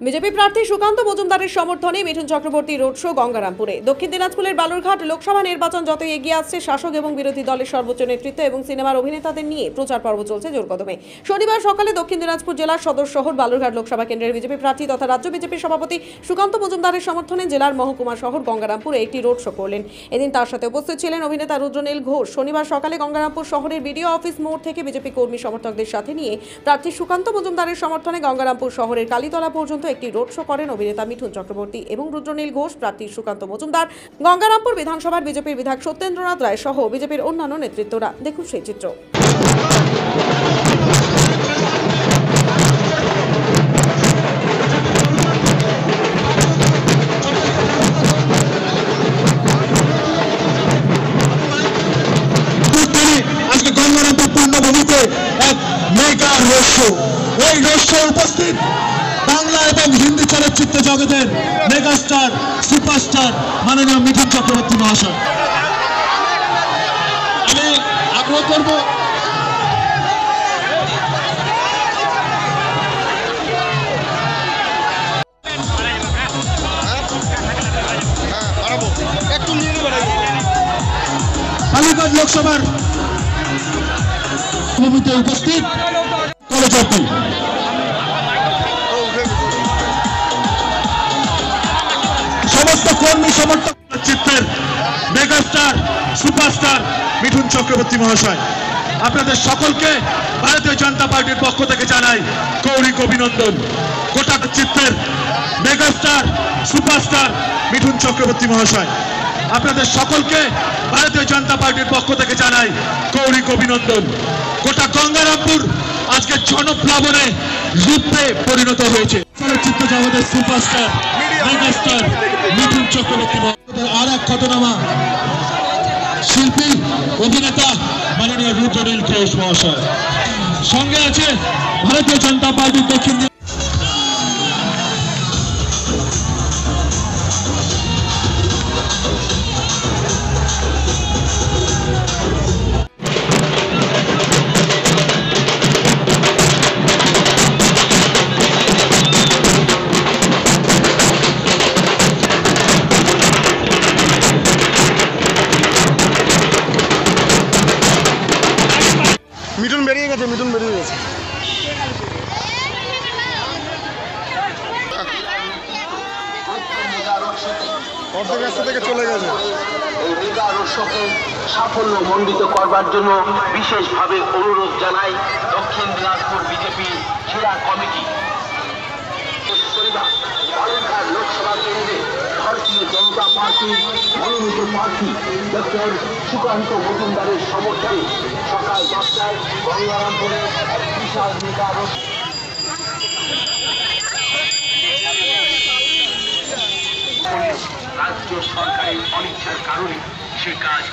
BJP প্রার্থী সুকান্ত মজুমদারের সমর্থনে মিঠুন চক্রবর্তী রোড শো গঙ্গারামপুরে। দক্ষিণ দিনাজপুরের বালুরঘাট লোকসভা নির্বাচন যতই এগিয়ে আসছে, শাসক এবং বিরোধী দলের সর্বোচ্চ নেতৃত্ব এবং সিনেমার অভিনেতাদের নিয়ে প্রচার পর্ব চলছে জোরকদমে। শনিবার সকালে দক্ষিণ দিনাজপুর জেলার সদর শহর বালুরঘাট লোকসভা কেন্দ্রের বিজেপি প্রার্থী তথা রাজ্য বিজেপির সভাপতি সুকান্ত মজুমদারের সমর্থনে জেলার মহকুমা শহর গঙ্গারামপুরে একটি রোড শো করলেন। এদিন তার সাথে উপস্থিত ছিলেন অভিনেতা রুদ্রনীল ঘোষ। শনিবার সকালে গঙ্গারামপুর শহরের বিডিও অফিস মোড় থেকে বিজেপি কর্মী সমর্থকদের সাথে নিয়ে প্রার্থী সুকান্ত মজুমদারের সমর্থনে গঙ্গারামপুর শহরের কালীতলা পর্যন্ত একটি রোড শো করেন অভিনেতা মিঠুন চক্রবর্তী এবং রুদ্রনীল ঘোষ। প্রার্থী সুকান্ত মজুমদার গঙ্গারামপুর বিধানসভার বিজেপির বিধায়ক সত্যেন্দ্রনাথ রায় সহ বিজেপির অন্যান্য নেতৃত্বরা। দেখুন সেই চিত্র। আজকে গঙ্গারামপুর পূর্ণভূমিতে এক মেগা রোড শো। এই রোড শো উপস্থিত বাংলা এবং হিন্দি চলচ্চিত্র জগতের মেগাস্টার সুপারস্টার মাননীয় মিঠুন চক্রবর্তী মহাশয়। আমি আগ্রহ করব বালুরঘাট লোকসভার ভূমিতে উপস্থিত কলেজাতি সমস্ত কর্মী সমর্থক চিত্রের মেগাস্টার সুপারস্টার মিঠুন চক্রবর্তী মহাশয়, আপনাদের সকলকে ভারতীয় জনতা পার্টির পক্ষ থেকে জানাই গৌরিক অভিনন্দন। গোটা চিত্রের মেগাস্টার সুপারস্টার মিঠুন চক্রবর্তী মহাশয়, আপনাদের সকলকে ভারতীয় জনতা পার্টির পক্ষ থেকে জানাই গৌরিক অভিনন্দন। গোটা গঙ্গারামপুর আজকে জনপ্লাবনে রূপে পরিণত হয়েছে। চলচ্চিত্র জগতের সুপারস্টার মেগাস্টার মিঠুন চক্রবর্তী মহাশয়। আর এক খ্যাতনামা শিল্পী অভিনেতা মাননীয় রুদ্রনীল ঘোষ মহাশয়, সঙ্গে আছে ভারতীয় জনতা পার্টির দক্ষিণ মিঠুন বেরিয়ে গেছে অর্ধেক রাস্তা থেকে চলে গেছে। এই মেগা রোড শোকে সাফল্য মণ্ডিত করবার জন্য বিশেষভাবে অনুরোধ জানাই দক্ষিণ দিনাজপুর বিজেপি জেলা কমিটি। বালুরঘাট লোকসভা কেন্দ্রে ভারতীয় জনতা পার্টির মনোনীত প্রার্থী ডক্টর সুকান্ত মজুমদারের সমর্থনে সকাল 10টায় গঙ্গারামপুরে বিশাল মেগা রোড। রাজ্য সরকারের অনিচ্ছার কারণে সে কাজ